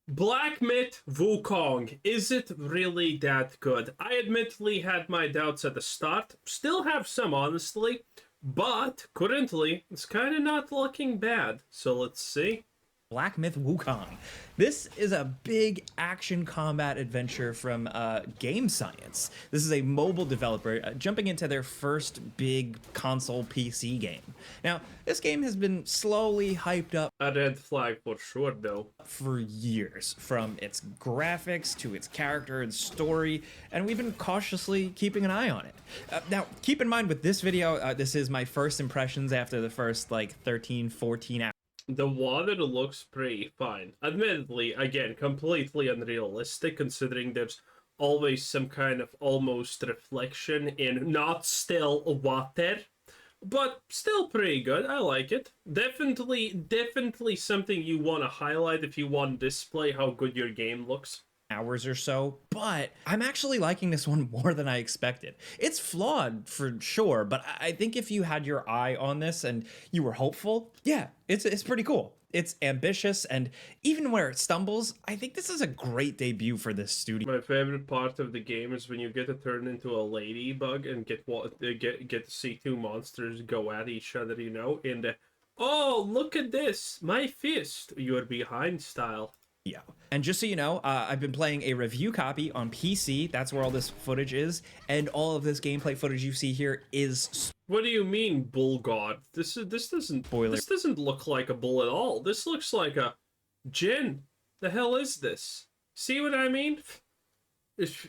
Black Myth Wukong. Is it really that good? I admittedly had my doubts at the start. Still have some, honestly. But currently, it's kind of not looking bad. So let's see. Black Myth Wukong. This is a big action combat adventure from Game Science. This is a mobile developer jumping into their first big console PC game. Now, this game has been slowly hyped up A red flag for sure, though. for years, from its graphics to its character and story, and we've been cautiously keeping an eye on it. Now, keep in mind with this video, this is my first impressions after the first like 13, 14 hours. The water looks pretty fine. Admittedly, again, completely unrealistic considering there's always some kind of almost reflection in not still water. But still pretty good. I like it. Definitely something you want to highlight if you want to display how good your game looks. Hours or so, but I'm actually liking this one more than I expected. It's flawed for sure, but I think if you had your eye on this and you were hopeful, yeah, it's pretty cool. It's ambitious, and even where it stumbles, I think this is a great debut for this studio. My favorite part of the game is when you get to turn into a ladybug and get to see two monsters go at each other, you know, and oh, look at this, my fist, you're behind style. Yeah. And just so you know, I've been playing a review copy on PC. That's where all this footage is. And all of this gameplay footage you see here is... What do you mean, bull god? This doesn't look like a bull at all. This looks like a djinn. The hell is this? See what I mean? If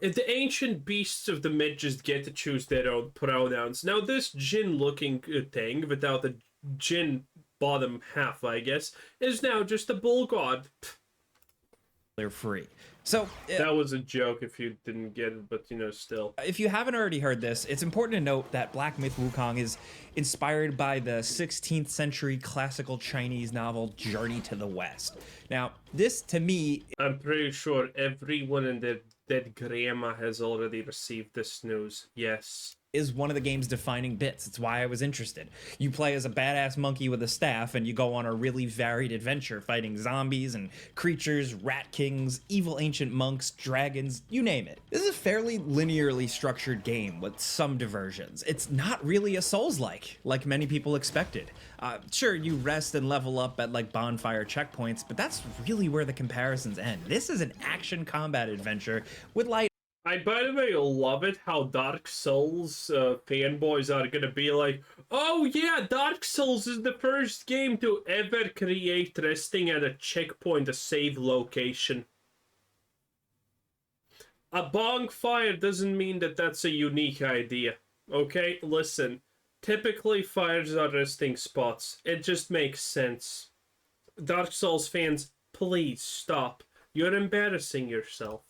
the ancient beasts of the myth just get to choose their own pronouns. Now this djinn-looking thing without the djinn bottom half, I guess, is now just a bull god. They're free. So that was a joke if you didn't get it, but you know, still. If you haven't already heard this, it's important to note that Black Myth Wukong is inspired by the 16th century classical Chinese novel Journey to the West. Now, this to me, I'm pretty sure everyone in their dead grandma has already received this news. Yes. Is one of the game's defining bits. It's why I was interested. You play as a badass monkey with a staff and you go on a really varied adventure fighting zombies and creatures, rat kings, evil ancient monks, dragons, you name it. This is a fairly linearly structured game with some diversions. It's not really a Souls-like, like many people expected. Sure, you rest and level up at like bonfire checkpoints, but that's really where the comparisons end. This is an action combat adventure with light. I, by the way, love it how Dark Souls fanboys are gonna be like, oh yeah, Dark Souls is the first game to ever create resting at a checkpoint, a save location. A bonfire doesn't mean that that's a unique idea, okay? Listen, typically fires are resting spots. It just makes sense. Dark Souls fans, please stop. You're embarrassing yourself.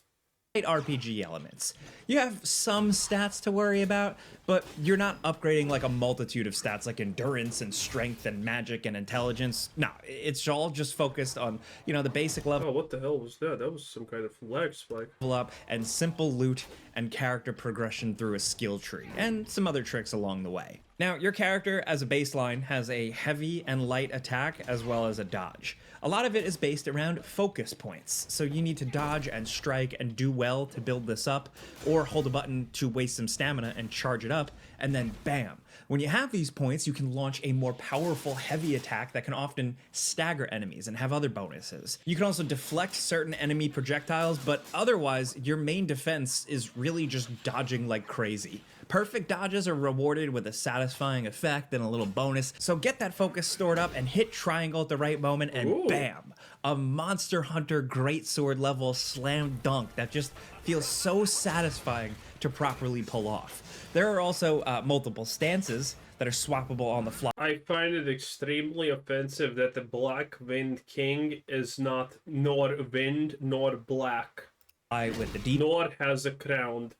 RPG elements. You have some stats to worry about, but you're not upgrading like a multitude of stats like endurance and strength and magic and intelligence. No, it's all just focused on, you know, the basic level. Oh, what the hell was that? That was some kind of lag spike. Up and simple loot and character progression through a skill tree and some other tricks along the way. Now, your character as a baseline has a heavy and light attack as well as a dodge. A lot of it is based around focus points, so you need to dodge and strike and do well to build this up, or hold a button to waste some stamina and charge it up, and then bam. When you have these points, you can launch a more powerful heavy attack that can often stagger enemies and have other bonuses. You can also deflect certain enemy projectiles, but otherwise, your main defense is really just dodging like crazy. Perfect dodges are rewarded with a satisfying effect and a little bonus, so get that focus stored up and hit triangle at the right moment and Ooh. Bam! A Monster Hunter greatsword level slam dunk that just feels so satisfying to properly pull off. There are also multiple stances that are swappable on the fly. I find it extremely offensive that the Black Wind King is not nor wind nor black. With the D nor has a crown.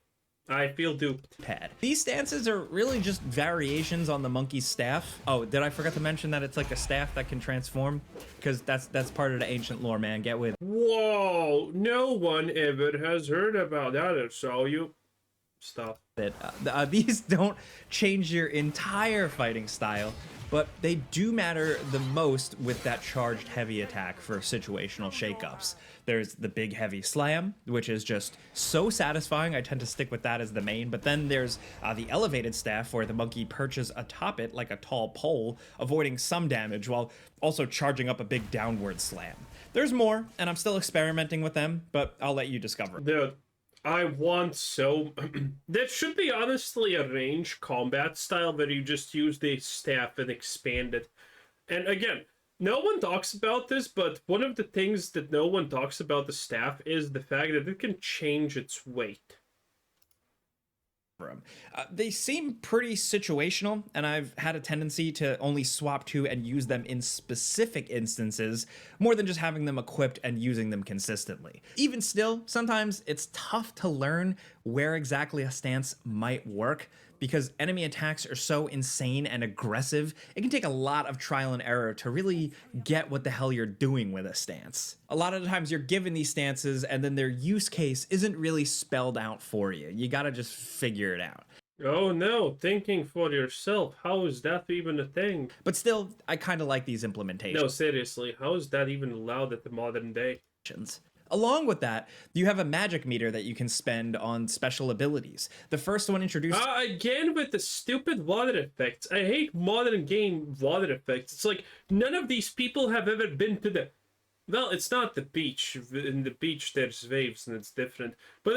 I feel duped. Pad. These stances are really just variations on the monkey's staff. Oh, did I forget to mention that it's like a staff that can transform? Because that's part of the ancient lore, man. Get with it. Whoa! No one ever has heard about that, so you... Stop. These don't change your entire fighting style, but they do matter the most with that charged heavy attack for situational shakeups. There's the big heavy slam, which is just so satisfying. I tend to stick with that as the main, but then there's the elevated staff where the monkey perches atop it like a tall pole, avoiding some damage while also charging up a big downward slam. There's more, and I'm still experimenting with them, but I'll let you discover. Dude, I want so... That should be honestly a range combat style where you just use the staff and expand it. And again, no one talks about this, but one of the things that no one talks about the staff is the fact that it can change its weight. They seem pretty situational, and I've had a tendency to only swap to and use them in specific instances, more than just having them equipped and using them consistently. Even still, sometimes it's tough to learn where exactly a stance might work, because enemy attacks are so insane and aggressive, it can take a lot of trial and error to really get what the hell you're doing with a stance. A lot of the times you're given these stances and then their use case isn't really spelled out for you. You gotta just figure it out. Oh no, thinking for yourself, how is that even a thing? But still, I kind of like these implementations. No, seriously, how is that even allowed at the modern day? Along with that, you have a magic meter that you can spend on special abilities. The first one introduced... Again with the stupid water effects. I hate modern game water effects. It's like, none of these people have ever been to the... Well, it's not the beach. In the beach there's waves and it's different. But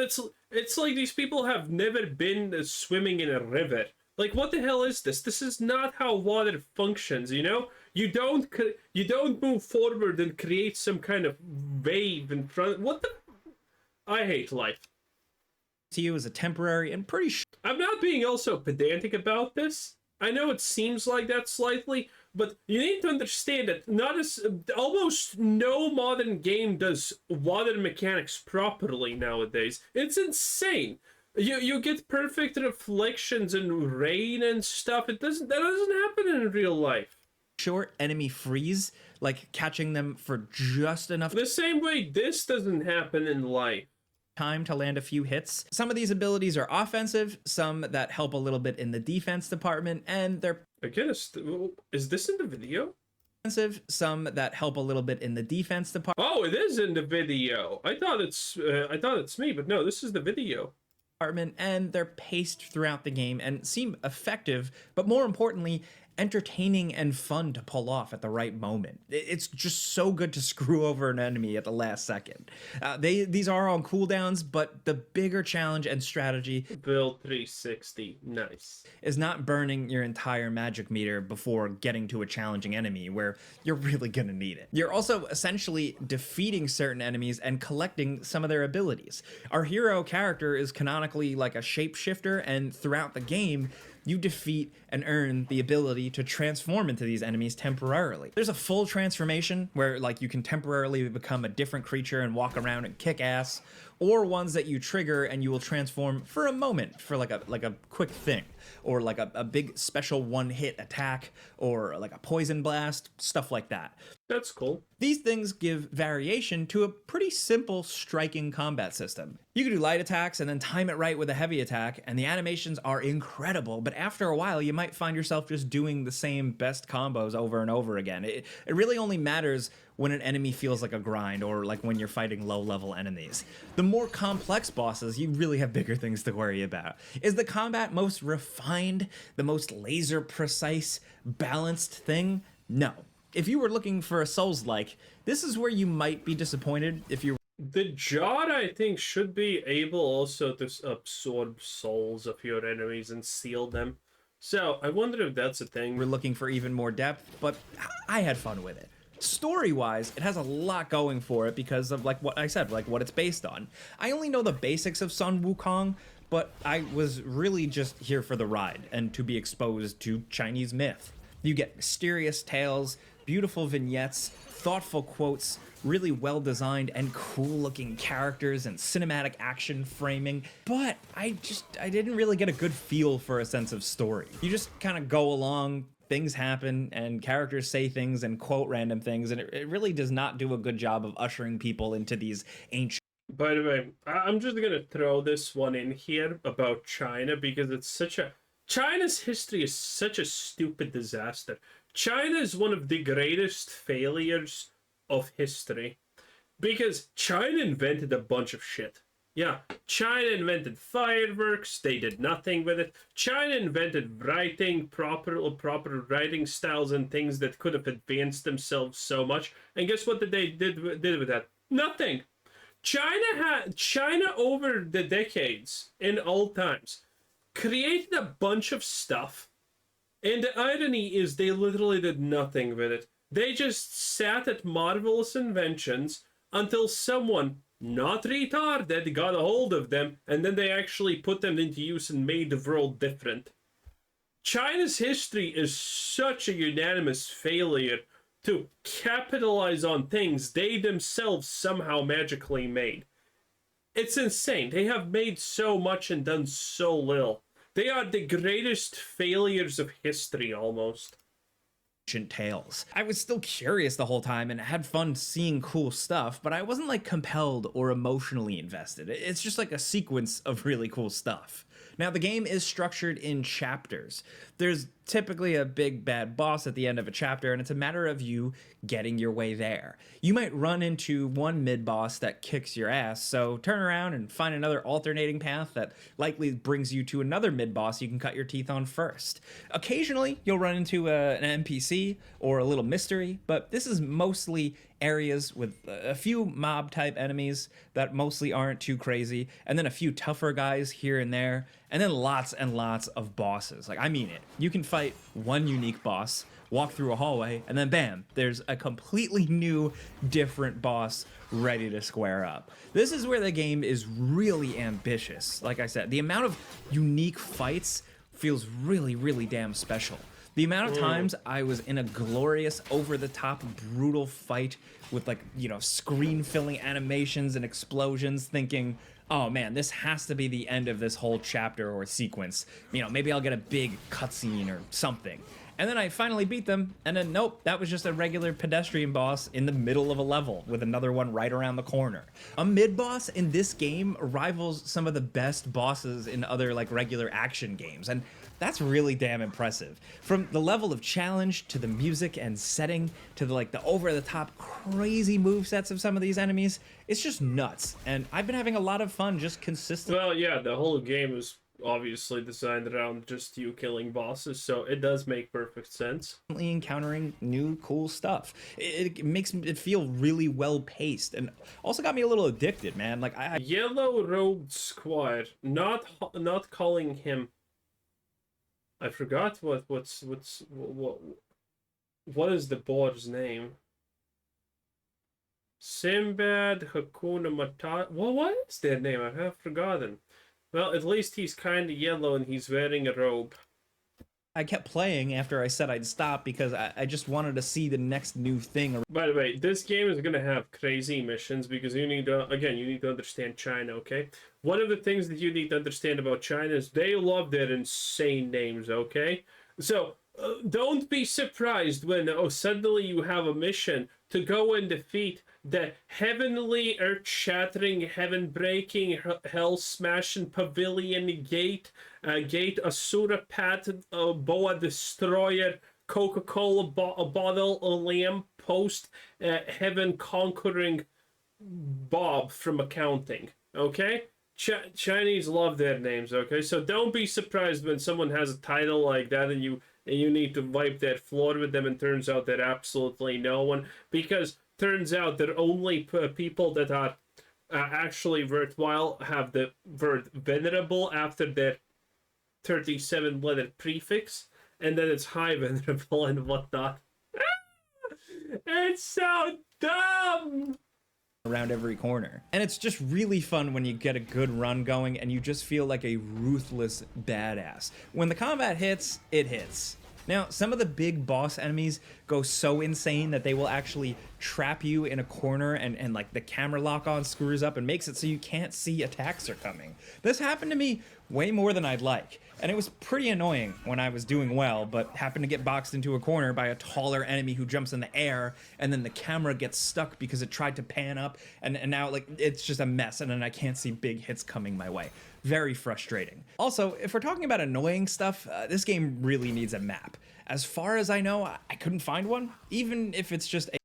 it's like these people have never been swimming in a river. Like, what the hell is this? This is not how water functions, you know? You don't move forward and create some kind of wave in front. What the? I hate life. To you as a temporary and pretty. I'm not being also pedantic about this. I know it seems like that slightly, but you need to understand that almost no modern game does water mechanics properly nowadays. It's insane. You get perfect reflections and rain and stuff. That doesn't happen in real life. Short enemy freeze, like catching them for just enough. The same way this doesn't happen in life. Time to land a few hits. Some of these abilities are offensive, some that help a little bit in the defense department, and they're... Again, is this in the video? Some that help a little bit in the defense department. Oh, it is in the video. I thought it's me, but no, this is the video. And they're paced throughout the game and seem effective, but more importantly, entertaining and fun to pull off at the right moment. It's just so good to screw over an enemy at the last second. These are on cooldowns, but the bigger challenge and strategy build 360, nice, is not burning your entire magic meter before getting to a challenging enemy where you're really gonna need it. You're also essentially defeating certain enemies and collecting some of their abilities. Our hero character is canonically like a shapeshifter, and throughout the game, you defeat and earn the ability to transform into these enemies temporarily. There's a full transformation where like you can temporarily become a different creature and walk around and kick ass, or ones that you trigger and you will transform for a moment for like a quick thing, or like a big special one-hit attack, or like a poison blast, stuff like that. That's cool. These things give variation to a pretty simple striking combat system. You can do light attacks and then time it right with a heavy attack, and the animations are incredible, but after a while you might find yourself just doing the same best combos over and over again. It really only matters when an enemy feels like a grind, or like when you're fighting low-level enemies. The more complex bosses, you really have bigger things to worry about. Is the combat most refined, the most laser-precise, balanced thing? No. If you were looking for a Souls-like, this is where you might be disappointed if you... The Jawed, I think, should be able also to absorb souls of your enemies and seal them. So, I wonder if that's a thing. We're looking for even more depth, but I had fun with it. Story-wise, it has a lot going for it because of, like what I said, like what it's based on. I only know the basics of Sun Wukong, but I was really just here for the ride and to be exposed to Chinese myth. You get mysterious tales, beautiful vignettes, thoughtful quotes, really well-designed and cool-looking characters and cinematic action framing, but I didn't really get a good feel for a sense of story. You just kind of go along, things happen, and characters say things and quote random things, and it really does not do a good job of ushering people into these ancient... By the way, I'm just gonna throw this one in here about China because it's such a... China's history is such a stupid disaster. China is one of the greatest failures of history. Because China invented a bunch of shit. Yeah, China invented fireworks, they did nothing with it. China invented writing, proper writing styles and things that could have advanced themselves so much. And guess what they did with that? Nothing. China over the decades, in old times, created a bunch of stuff. And the irony is they literally did nothing with it. They just sat at marvelous inventions until someone, not retarded, got a hold of them, and then they actually put them into use and made the world different. China's history is such a unanimous failure to capitalize on things they themselves somehow magically made. It's insane. They have made so much and done so little. They are the greatest failures of history, almost. Tales. I was still curious the whole time and had fun seeing cool stuff, but I wasn't like compelled or emotionally invested. It's just like a sequence of really cool stuff. Now, the game is structured in chapters. There's typically a big bad boss at the end of a chapter, and it's a matter of you getting your way there. You might run into one mid-boss that kicks your ass, so turn around and find another alternating path that likely brings you to another mid-boss you can cut your teeth on first. Occasionally, you'll run into an NPC or a little mystery, but this is mostly areas with a few mob-type enemies that mostly aren't too crazy, and then a few tougher guys here and there, and then lots and lots of bosses. Like, I mean it. You can fight one unique boss, walk through a hallway, and then bam, there's a completely new, different boss ready to square up. This is where the game is really ambitious. Like I said, the amount of unique fights feels really, really damn special. The amount of times I was in a glorious, over-the-top, brutal fight with, like, you know, screen-filling animations and explosions, thinking, oh man, this has to be the end of this whole chapter or sequence. You know, maybe I'll get a big cutscene or something. And then I finally beat them, and then nope, that was just a regular pedestrian boss in the middle of a level with another one right around the corner. A mid-boss in this game rivals some of the best bosses in other like regular action games, and that's really damn impressive. From the level of challenge to the music and setting to the like the over-the-top crazy movesets of some of these enemies, it's just nuts. And I've been having a lot of fun just consistently. Well, yeah, the whole game is obviously designed around just you killing bosses, so it does make perfect sense. Encountering new cool stuff. It makes it feel really well paced, and also got me a little addicted, man. Like Yellow Robed Squire, not calling him. I forgot what is the board's name? Sinbad, Hakuna Matata. Well, what is their name? I have forgotten. Well, at least he's kind of yellow and he's wearing a robe. I kept playing after I said I'd stop because I just wanted to see the next new thing. By the way, this game is going to have crazy missions because you need to, again, you need to understand China, okay? One of the things that you need to understand about China is they love their insane names, okay? So, don't be surprised when suddenly you have a mission to go and defeat the heavenly, earth-shattering, heaven-breaking, hell-smashing pavilion gate, Asura Pat, Boa Destroyer, Coca-Cola bottle, lamp post, heaven-conquering Bob from accounting, okay? Chinese love their names, okay? So don't be surprised when someone has a title like that and you need to wipe that floor with them and turns out they're absolutely no one, because turns out that only people that are actually worthwhile have the word venerable after their 37-letter prefix, and then it's high venerable and whatnot. It's so dumb! Around every corner. And it's just really fun when you get a good run going and you just feel like a ruthless badass. When the combat hits, it hits. Now, some of the big boss enemies go so insane that they will actually trap you in a corner, and like the camera lock on screws up and makes it so you can't see attacks are coming. This happened to me way more than I'd like, and it was pretty annoying when I was doing well, but happened to get boxed into a corner by a taller enemy who jumps in the air, and then the camera gets stuck because it tried to pan up, and now like it's just a mess, and then I can't see big hits coming my way. Very frustrating. Also, if we're talking about annoying stuff, this game really needs a map. As far as I know, I couldn't find one, even if it's just a...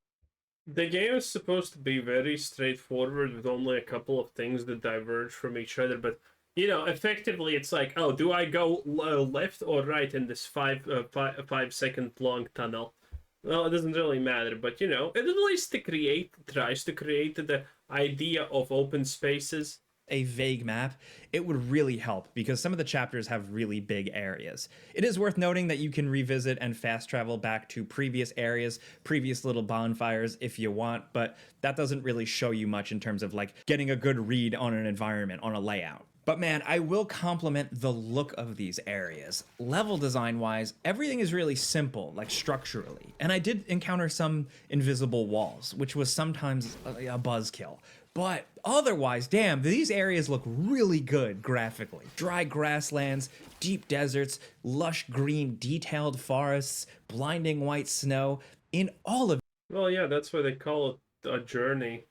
The game is supposed to be very straightforward with only a couple of things that diverge from each other, but you know, effectively it's like, oh, do I go left or right in this 5 second long tunnel? Well, it doesn't really matter, but you know, it at least tries to create the idea of open spaces. A vague map, it would really help because some of the chapters have really big areas. It is worth noting that you can revisit and fast travel back to previous areas, previous little bonfires if you want, but that doesn't really show you much in terms of like getting a good read on an environment, on a layout. But man, I will compliment the look of these areas. Level design wise, everything is really simple, like structurally. And I did encounter some invisible walls, which was sometimes a buzzkill. But otherwise, damn, these areas look really good graphically. Dry grasslands, deep deserts, lush green detailed forests, blinding white snow, in all of Well, yeah, that's why they call it a journey.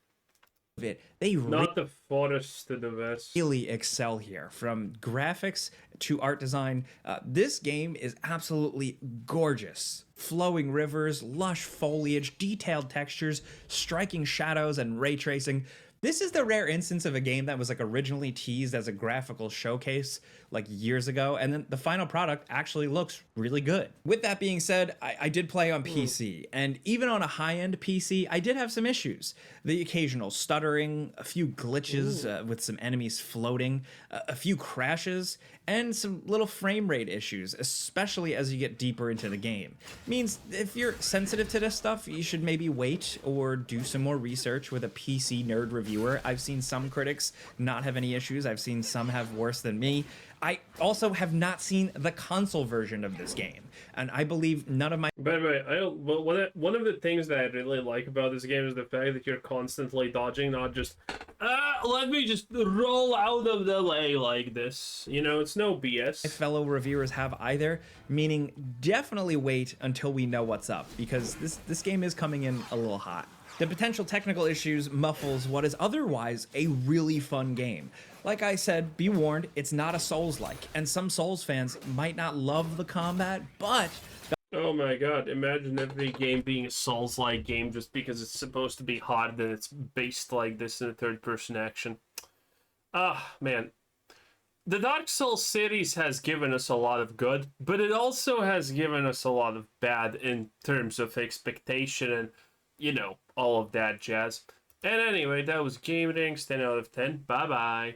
it. They Not the forest to the west. really excel here. From graphics to art design, this game is absolutely gorgeous. Flowing rivers, lush foliage, detailed textures, striking shadows, and ray tracing. This is the rare instance of a game that was like originally teased as a graphical showcase like years ago, and then the final product actually looks really good. With that being said, I did play on PC, and even on a high-end PC, I did have some issues. The occasional stuttering, a few glitches with some enemies floating, a few crashes, and some little frame rate issues, especially as you get deeper into the game. Means if you're sensitive to this stuff, you should maybe wait or do some more research with a PC nerd reviewer. I've seen some critics not have any issues. I've seen some have worse than me. I also have not seen the console version of this game, and I believe none of my... By the way, one of the things that I really like about this game is the fact that you're constantly dodging, not just, let me just roll out of the way like this. You know, it's no BS. fellow reviewers have either, meaning definitely wait until we know what's up, because this game is coming in a little hot. The potential technical issues muffles what is otherwise a really fun game. Like I said, be warned, it's not a Souls-like, and some Souls fans might not love the combat, but... Oh my god, imagine every game being a Souls-like game just because it's supposed to be hard and it's based like this in a third-person action. Ah, man. The Dark Souls series has given us a lot of good, but it also has given us a lot of bad in terms of expectation and, you know, all of that jazz. And anyway, that was Game Rings 10 out of 10. Bye-bye.